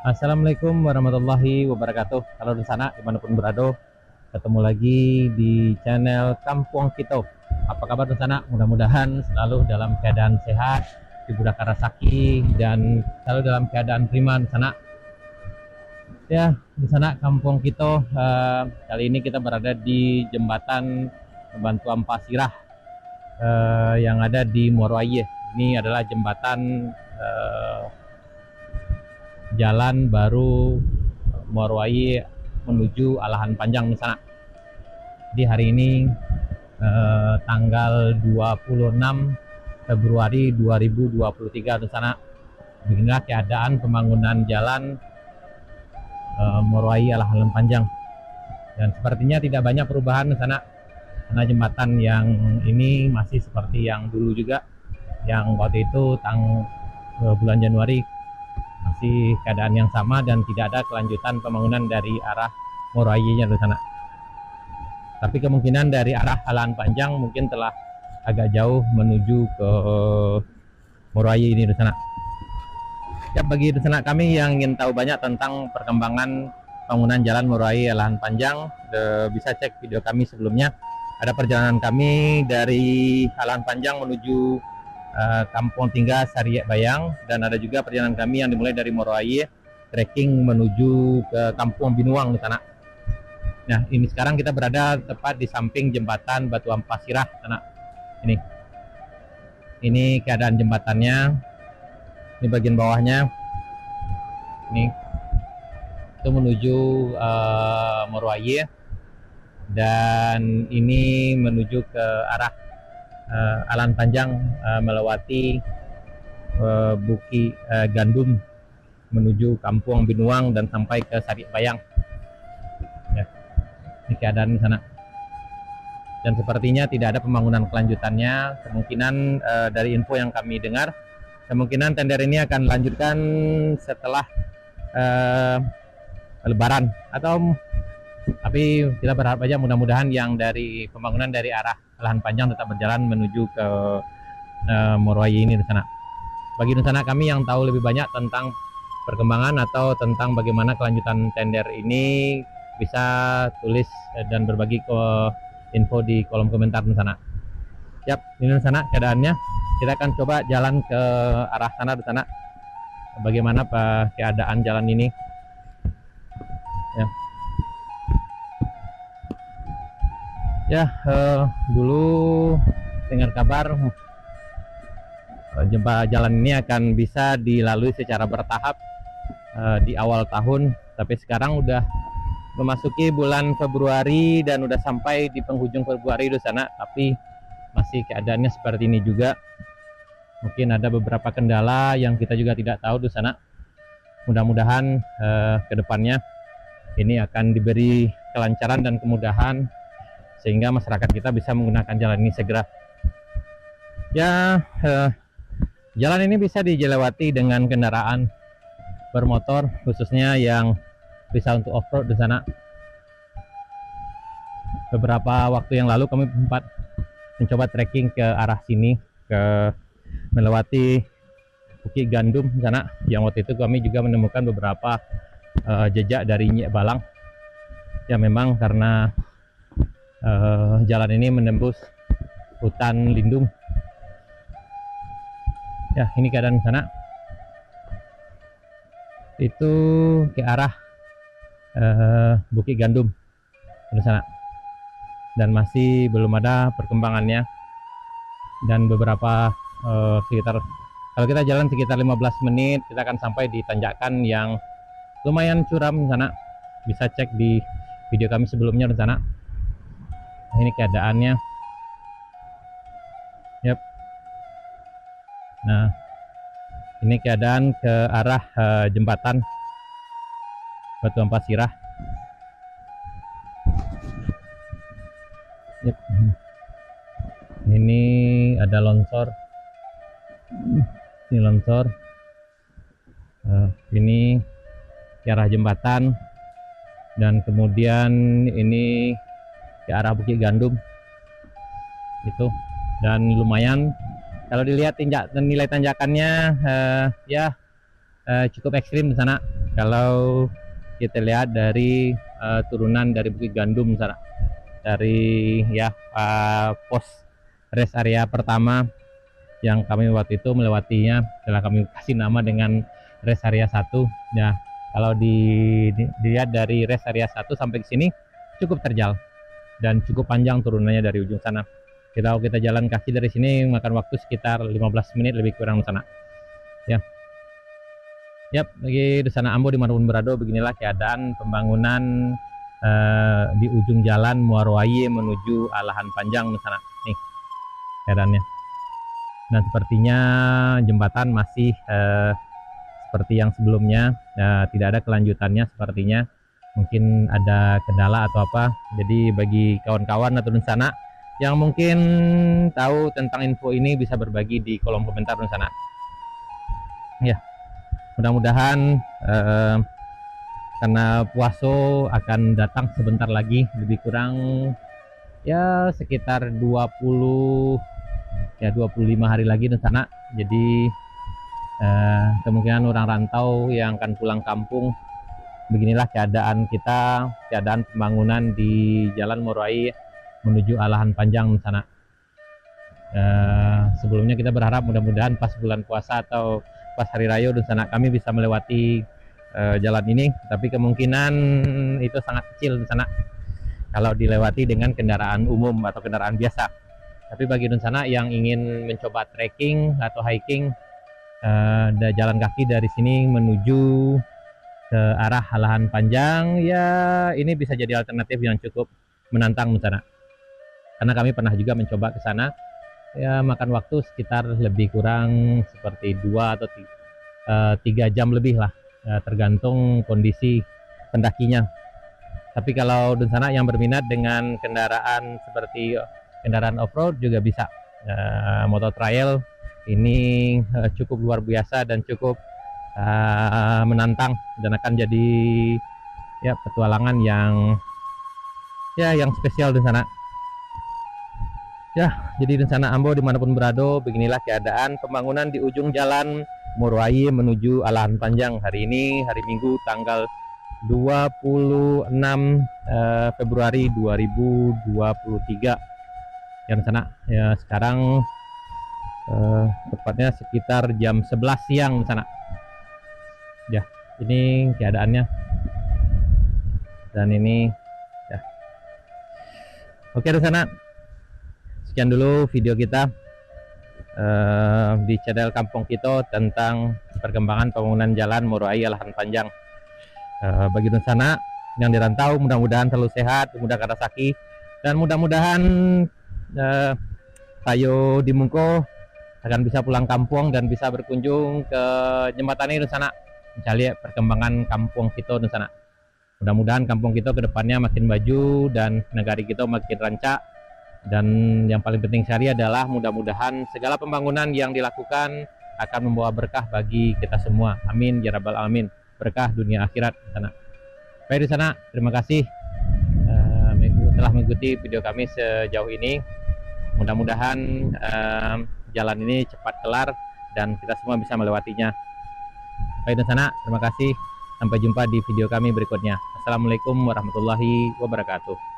Assalamualaikum warahmatullahi wabarakatuh. Halo di sana dimanapun berada, ketemu lagi di channel Kampung Kito. Apa kabar di sana? Mudah-mudahan selalu dalam keadaan sehat, dibudahkan Karasaki, dan selalu dalam keadaan prima di sana. Ya, di sana Kampung Kito. Kali ini kita berada di jembatan Bantuan Pasirah yang ada di Muaro Aie. Ini adalah jembatan jalan baru Muaro Aie menuju Alahan Panjang di sana. Di hari ini tanggal 26 Februari 2023 di sana. Beginilah keadaan pembangunan jalan Muaro Aie Alahan Panjang. Dan sepertinya tidak banyak perubahan di sana, karena jembatan yang ini masih seperti yang dulu juga, yang waktu itu bulan Januari masih keadaan yang sama dan tidak ada kelanjutan pembangunan dari arah Muaro Aie-nya di sana. Tapi kemungkinan dari arah Alahan Panjang mungkin telah agak jauh menuju ke Muaro Aie ini di sana. Ya, bagi di sana kami yang ingin tahu banyak tentang perkembangan bangunan jalan Muaro Aie Alahan Panjang, bisa cek video kami sebelumnya. Ada perjalanan kami dari Alahan Panjang menuju Kampung Tingga Sariak Bayang, dan ada juga perjalanan kami yang dimulai dari Muaro Aie trekking menuju ke Kampung Binuang di sana. Nah, ini sekarang kita berada tepat di samping jembatan Batuan Pasirah sana. Ini keadaan jembatannya. Ini bagian bawahnya. Ini itu menuju Muaro Aie, dan ini menuju ke arah Alahan Panjang melewati Bukit Gandum menuju Kampung Binuang dan sampai ke Sariak Bayang. Ya, ini keadaan di sana. Dan sepertinya tidak ada pembangunan kelanjutannya. Kemungkinan dari info yang kami dengar, kemungkinan tender ini akan lanjutkan setelah Lebaran, tapi kita berharap aja mudah-mudahan yang dari pembangunan dari arah Alahan Panjang tetap berjalan menuju ke Muaro Aie ini di sana. Bagi di sana kami yang tahu lebih banyak tentang perkembangan atau tentang bagaimana kelanjutan tender ini, bisa tulis dan berbagi info di kolom komentar di sana. Yap, ini di sana keadaannya. Kita akan coba jalan ke arah sana di sana. Bagaimana keadaan jalan ini? Ya, dulu dengar kabar jalan ini akan bisa dilalui secara bertahap di awal tahun, tapi sekarang udah memasuki bulan Februari dan udah sampai di penghujung Februari di sana, tapi masih keadaannya seperti ini juga. Mungkin ada beberapa kendala yang kita juga tidak tahu di sana. Mudah-mudahan kedepannya ini akan diberi kelancaran dan kemudahan sehingga masyarakat kita bisa menggunakan jalan ini segera. Ya, jalan ini bisa dilewati dengan kendaraan bermotor, khususnya yang bisa untuk off-road di sana. Beberapa waktu yang lalu kami sempat mencoba trekking ke arah sini, melewati Bukit Gandum di sana, yang waktu itu kami juga menemukan beberapa jejak dari Nyek Balang. Ya, memang karena jalan ini menembus hutan lindung. Ya, ini keadaan sana. Itu ke arah Bukit Gandum di sana, dan masih belum ada perkembangannya. Dan beberapa sekitar, kalau kita jalan sekitar 15 menit kita akan sampai di tanjakan yang lumayan curam di sana. Bisa cek di video kami sebelumnya di sana. Ini keadaannya. Yep. Nah, ini keadaan ke arah jembatan Batuan Pasirah. Yep. Ini ada longsor. Ini longsor. Ini ke arah jembatan, dan kemudian ini ke arah Bukit Gandum itu. Dan lumayan kalau dilihat nilai tanjakannya, ya cukup ekstrim di sana. Kalau kita lihat dari turunan dari Bukit Gandum sana, dari ya pos rest area pertama yang kami waktu itu melewatinya, setelah kami kasih nama dengan rest area 1 ya. Kalau dilihat dari rest area 1 sampai ke sini cukup terjal dan cukup panjang turunannya dari ujung sana. Kita jalan kaki dari sini makan waktu sekitar 15 menit lebih kurang di sana. Ya. Yap, lagi di sana Ambo dimanapun berada, beginilah keadaan pembangunan di ujung jalan Muarowai menuju Alahan Panjang di sana. Nih keadaannya. Dan sepertinya jembatan masih seperti yang sebelumnya, tidak ada kelanjutannya sepertinya. Mungkin ada kendala atau apa. Jadi bagi kawan-kawan atau di sana yang mungkin tahu tentang info ini bisa berbagi di kolom komentar di sana. Ya, mudah-mudahan karena puaso akan datang sebentar lagi, lebih kurang ya sekitar 25 hari lagi di sana. Jadi kemungkinan orang rantau yang akan pulang kampung. Beginilah keadaan kita, keadaan pembangunan di Jalan Muarowai menuju Alahan Panjang di sana. Sebelumnya kita berharap mudah-mudahan pas bulan puasa atau pas hari raya di sana kami bisa melewati jalan ini, tapi kemungkinan itu sangat kecil di sana kalau dilewati dengan kendaraan umum atau kendaraan biasa. Tapi bagi di sana yang ingin mencoba trekking atau hiking, jalan kaki dari sini menuju ke arah Alahan Panjang, ya ini bisa jadi alternatif yang cukup menantang di sana. Karena kami pernah juga mencoba ke sana, ya makan waktu sekitar lebih kurang seperti 2 atau 3 jam lebih lah, tergantung kondisi pendakinya. Tapi kalau di sana yang berminat dengan kendaraan seperti kendaraan off-road juga bisa. Motor trail ini cukup luar biasa dan cukup menantang, dan akan jadi ya petualangan yang spesial di sana. Ya, jadi di sana Ambo dimanapun berada, beginilah keadaan pembangunan di ujung jalan Muarowai menuju Alahan Panjang hari ini, hari Minggu tanggal 26 Februari 2023. Yang di sana ya sekarang tepatnya sekitar jam 11 siang di sana. Ya, ini keadaannya. Dan ini ya. Oke di sana. Sekian dulu video kita di channel Kampung Kito tentang perkembangan pembangunan jalan Muarowai Alahan Panjang. Bagi di sana yang dirantau mudah-mudahan selalu sehat, memudahkan rezeki, dan mudah-mudahan Tayo di Mungko akan bisa pulang kampung dan bisa berkunjung ke jembatan ini di sana, mencari perkembangan kampung Kito di sana. Mudah-mudahan kampung kita kedepannya makin maju dan negari kita makin rancak. Dan yang paling penting sekali adalah mudah-mudahan segala pembangunan yang dilakukan akan membawa berkah bagi kita semua. Amin ya rabbal alamin. Berkah dunia akhirat di sana. Baik di sana, terima kasih telah mengikuti video kami sejauh ini. Mudah-mudahan jalan ini cepat kelar dan kita semua bisa melewatinya. Baik di sana, terima kasih. Sampai jumpa di video kami berikutnya. Assalamualaikum warahmatullahi wabarakatuh.